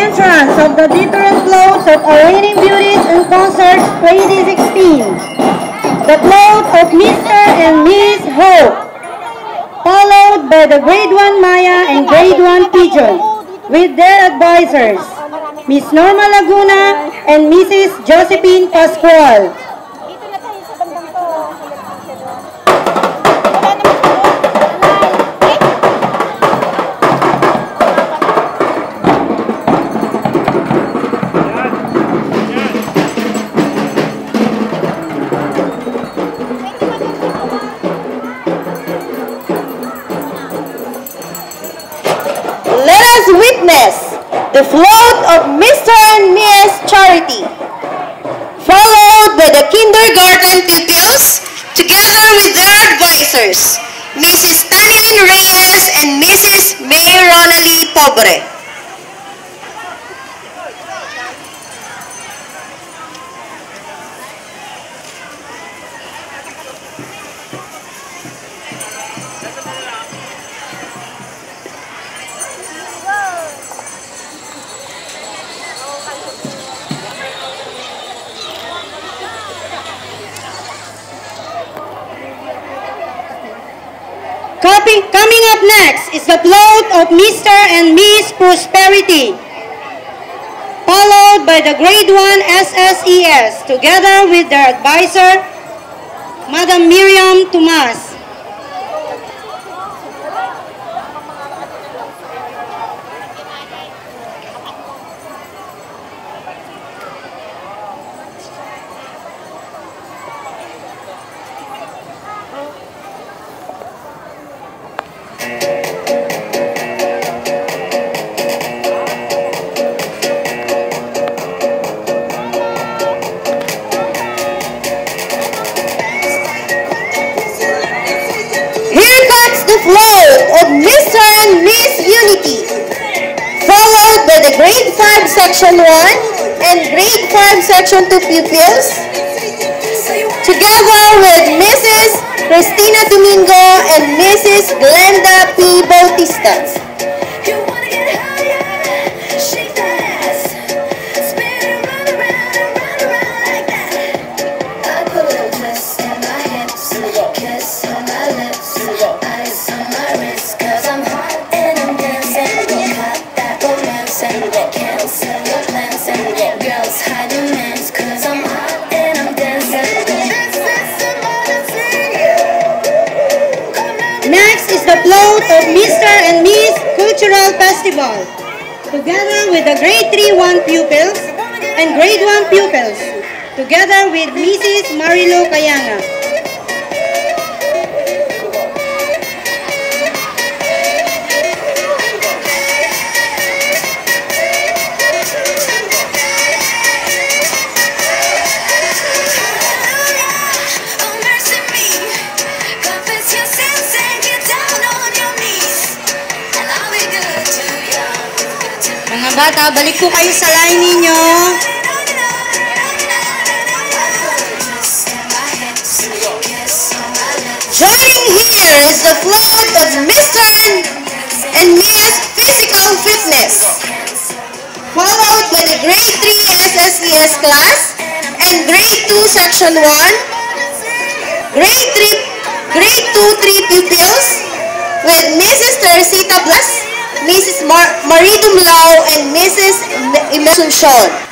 entrance of the different floats of Our Reigning Beauties in Concert 2016. The float of Mr. and Miss Hope, followed by the Grade 1 Maya and Grade 1 Pigeon with their advisors, Miss Norma Laguna and Mrs. Josephine Pascual. Witness the float of Mr. and Miss Charity, followed by the kindergarten pupils together with their advisors, Mrs. Tanilin Reyes and Mrs. May Ronalie Pobre. Coming up next is the float of Mr. and Miss Prosperity, followed by the Grade 1 SSES together with their advisor, Madam Miriam Tomas. Float of Mr. and Miss Unity, followed by the Grade 5 Section 1 and Grade 5 Section 2 pupils, together with Mrs. Cristina Domingo and Mrs. Glenda P. Bautista. Next is the float of Mr. and Miss Cultural Festival, together with the Grade 3-1 pupils and Grade 1 pupils, together with Mrs. Marilo Kayanga. Mga bata, balik po kayo sa line ninyo. Joining here is the float of Mr. and Miss Physical Fitness, followed by the Grade 3 SSES class and Grade 2 Section 1, Grade 2 3 pupils with Mrs. Teresita Blas, Mrs. Marie Dumlao, and Mrs. Imelsuncion.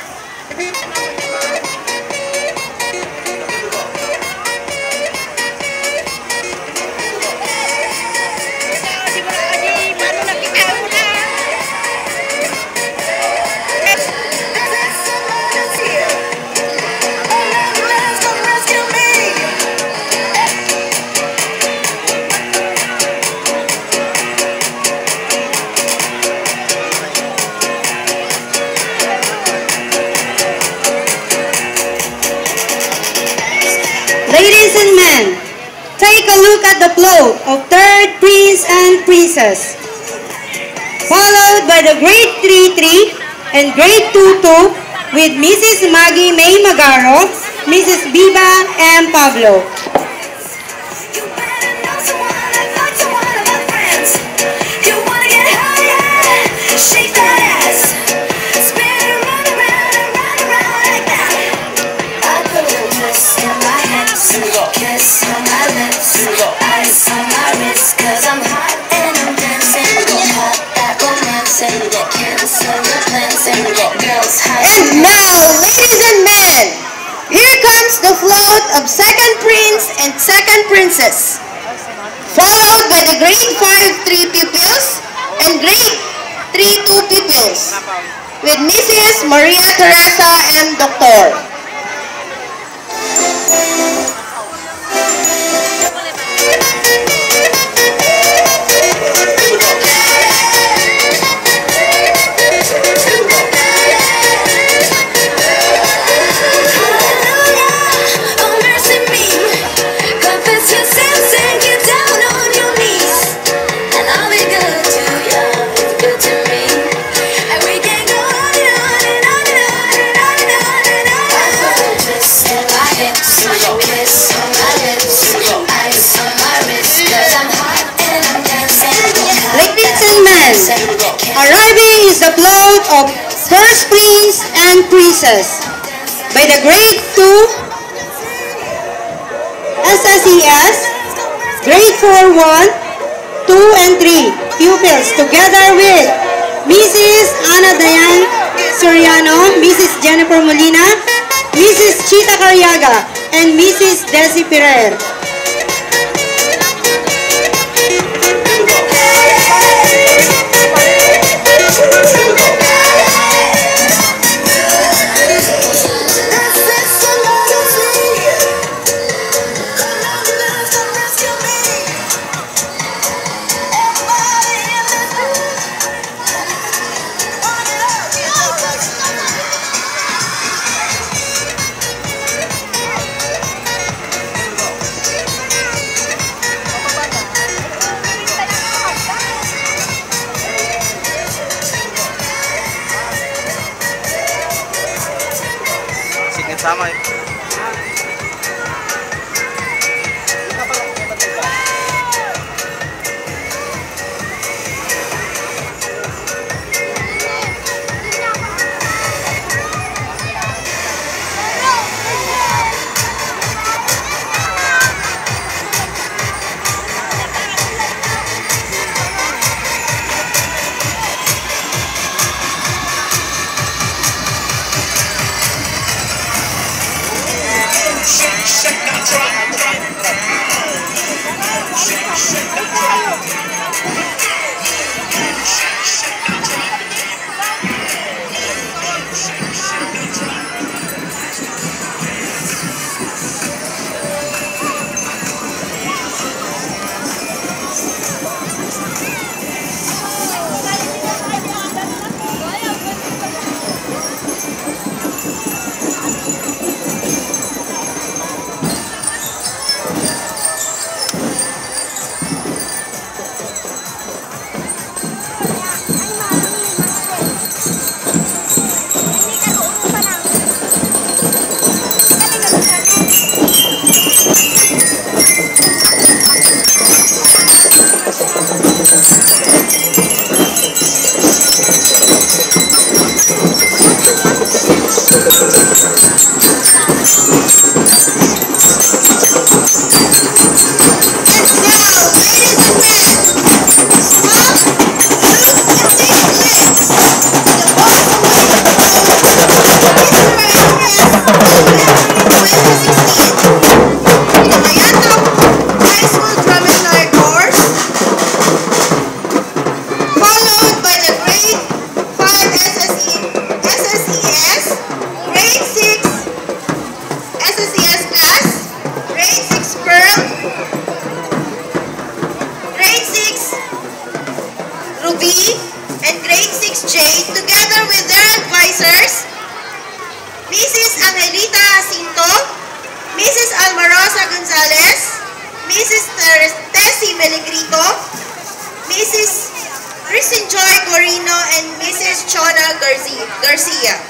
Ladies and men, take a look at the float of 3rd Prince and Princess, followed by the Grade 3-3 and Grade 2-2 with Mrs. Maggie May Magaro, Mrs. Biba M. Pablo. Shake that ass. Kiss on my lips, ice on my wrist, 'cause I'm hot and I'm dancing. Hot that romancing, cancel your plans and girls high. And now, ladies and men, here comes the float of second prince and second princess, followed by the grade 5-3 pupils and grade 3-2 pupils, with Mrs. Maria Teresa M. Doctor. Arriving is the float of first prince and princess by the grade 2 SSES, grade 4-1, 2 and 3 pupils together with Mrs. Ana Dayan Soriano, Mrs. Jennifer Molina, Mrs. Chita Carriaga, and Mrs. Desi Ferrer. Sama eh. And grade 6J, together with their advisors, Mrs. Angelita Jacinto, Mrs. Almarosa Gonzalez, Mrs. Tessie Melegrito, Mrs. Kristen Joy Corino, and Mrs. Chona Garcia.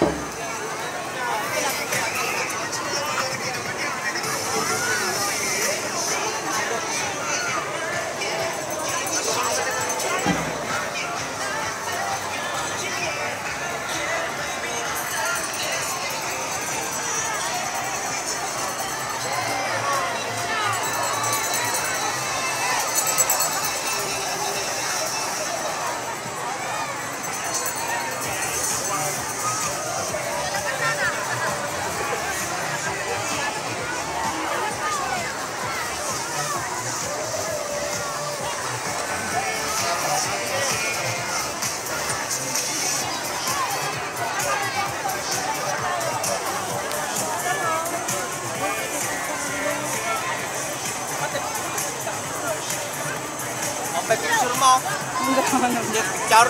picture mo. Picture.